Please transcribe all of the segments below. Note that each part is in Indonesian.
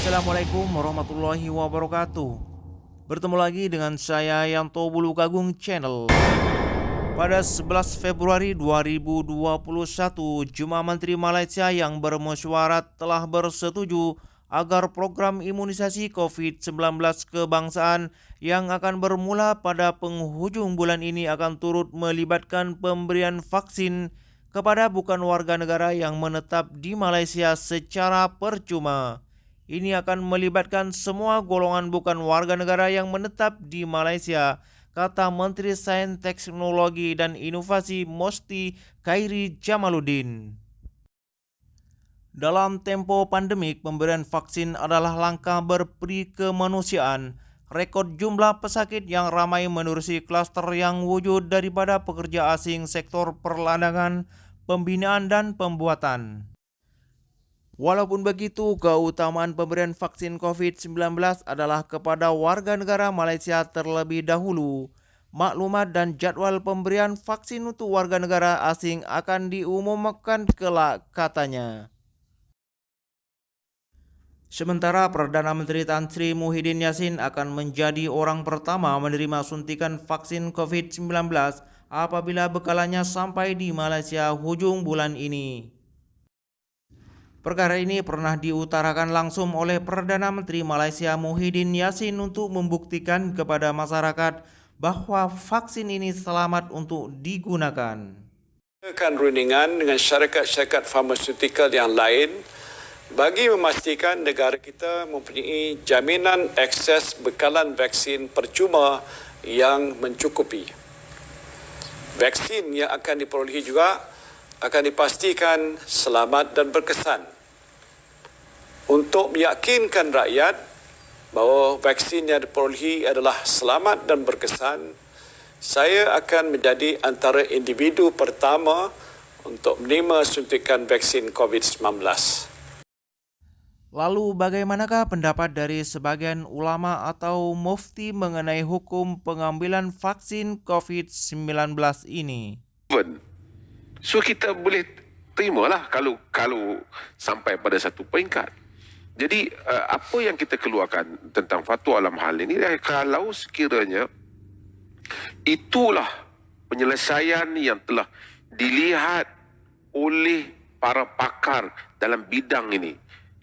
Assalamualaikum warahmatullahi wabarakatuh. Bertemu lagi dengan saya Yanto Bulukagung Channel. Pada 11 Februari 2021, Jemaah Menteri Malaysia yang bermesyuarat telah bersetuju agar program imunisasi COVID-19 kebangsaan yang akan bermula pada penghujung bulan ini akan turut melibatkan pemberian vaksin kepada bukan warga negara yang menetap di Malaysia secara percuma. Ini akan melibatkan semua golongan bukan warga negara yang menetap di Malaysia, kata Menteri Sains, Teknologi dan Inovasi Mosti Khairi Jamaluddin. Dalam tempo pandemik, pemberian vaksin adalah langkah berperi kemanusiaan. Rekod jumlah pesakit yang ramai menerusi klaster yang wujud daripada pekerja asing sektor perlandangan, pembinaan dan pembuatan. Walaupun begitu, keutamaan pemberian vaksin COVID-19 adalah kepada warga negara Malaysia terlebih dahulu. Maklumat dan jadual pemberian vaksin untuk warga negara asing akan diumumkan kelak, katanya. Sementara Perdana Menteri Tan Sri Muhyiddin Yassin akan menjadi orang pertama menerima suntikan vaksin COVID-19 apabila bekalannya sampai di Malaysia hujung bulan ini. Perkara ini pernah diutarakan langsung oleh Perdana Menteri Malaysia Muhyiddin Yassin untuk membuktikan kepada masyarakat bahwa vaksin ini selamat untuk digunakan. Akan rundingan dengan syarikat-syarikat farmaseutical yang lain bagi memastikan negara kita mempunyai jaminan akses bekalan vaksin percuma yang mencukupi. Vaksin yang akan diperolehi juga akan dipastikan selamat dan berkesan. Untuk meyakinkan rakyat bahawa vaksin yang diperolehi adalah selamat dan berkesan, saya akan menjadi antara individu pertama untuk menerima suntikan vaksin COVID-19. Lalu bagaimanakah pendapat dari sebagian ulama atau mufti mengenai hukum pengambilan vaksin COVID-19 ini? So kita boleh terimalah kalau sampai pada satu peringkat. Jadi apa yang kita keluarkan tentang fatwa dalam hal ini, kalau sekiranya itulah penyelesaian yang telah dilihat oleh para pakar dalam bidang ini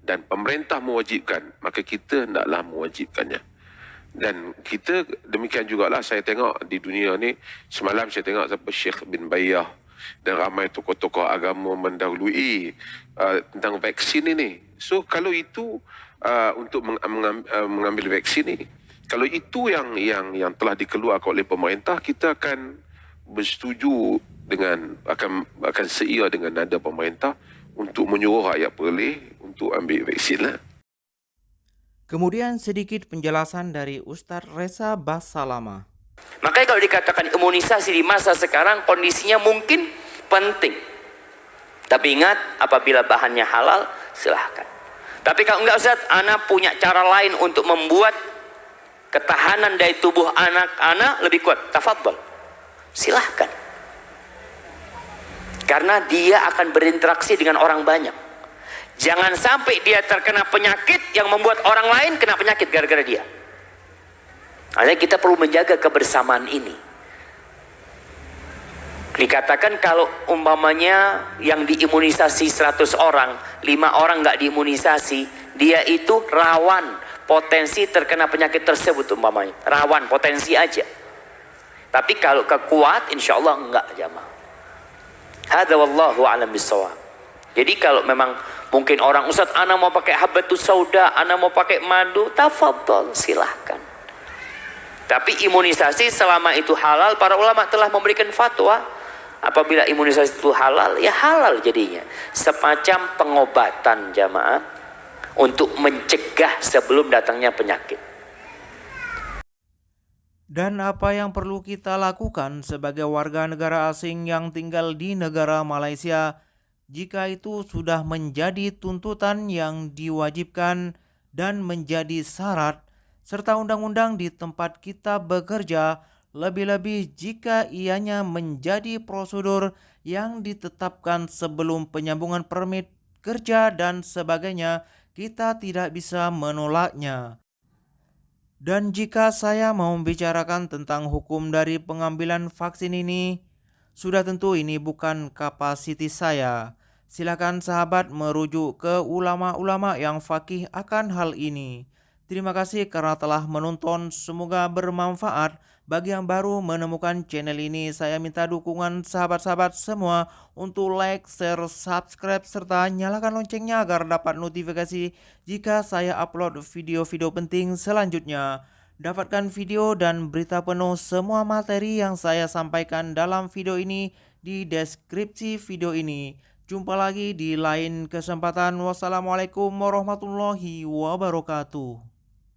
dan pemerintah mewajibkan, maka kita hendaklah mewajibkannya. Dan kita demikian jugalah saya tengok di dunia ni, semalam saya tengok siapa Syekh bin Bayyah dan ramai tokoh-tokoh agama mendahului tentang vaksin ini. So kalau itu untuk mengambil vaksin ini, kalau itu yang telah dikeluarkan oleh pemerintah, kita akan bersetuju dengan akan seia dengan nada pemerintah untuk menyuruh rakyat Perlis untuk ambil vaksin lah. Kemudian sedikit penjelasan dari Ustaz Reza Basalama. Makanya kalau dikatakan imunisasi di masa sekarang kondisinya mungkin penting. Tapi ingat, apabila bahannya halal, silahkan. Tapi kalau enggak Ustaz, anak punya cara lain untuk membuat ketahanan dari tubuh anak-anak lebih kuat. Tafadhol. Silahkan. Karena dia akan berinteraksi dengan orang banyak. Jangan sampai dia terkena penyakit yang membuat orang lain kena penyakit gara-gara dia. Makanya kita perlu menjaga kebersamaan ini. Dikatakan kalau umpamanya yang diimunisasi 100 orang, 5 orang nggak diimunisasi, dia itu rawan potensi terkena penyakit tersebut umpamanya. Rawan, potensi aja. Tapi kalau kekuat, insya Allah enggak jamaah. Hadza wallahu a'lam bissawab. Jadi kalau memang mungkin orang, Ustaz, ana mau pakai habbatus sauda, ana mau pakai madu, tafadhol, silahkan. Tapi imunisasi selama itu halal, para ulama telah memberikan fatwa, apabila imunisasi itu halal, ya halal jadinya. Semacam pengobatan jamaah untuk mencegah sebelum datangnya penyakit. Dan apa yang perlu kita lakukan sebagai warga negara asing yang tinggal di negara Malaysia jika itu sudah menjadi tuntutan yang diwajibkan dan menjadi syarat serta undang-undang di tempat kita bekerja, lebih-lebih jika ianya menjadi prosedur yang ditetapkan sebelum penyambungan permit kerja dan sebagainya, kita tidak bisa menolaknya. Dan jika saya mau membicarakan tentang hukum dari pengambilan vaksin ini, sudah tentu ini bukan kapasitas saya. Silakan sahabat merujuk ke ulama-ulama yang fakih akan hal ini. Terima kasih karena telah menonton, semoga bermanfaat. Bagi yang baru menemukan channel ini, saya minta dukungan sahabat-sahabat semua untuk like, share, subscribe, serta nyalakan loncengnya agar dapat notifikasi jika saya upload video-video penting selanjutnya. Dapatkan video dan berita penuh semua materi yang saya sampaikan dalam video ini di deskripsi video ini. Jumpa lagi di lain kesempatan. Wassalamualaikum warahmatullahi wabarakatuh.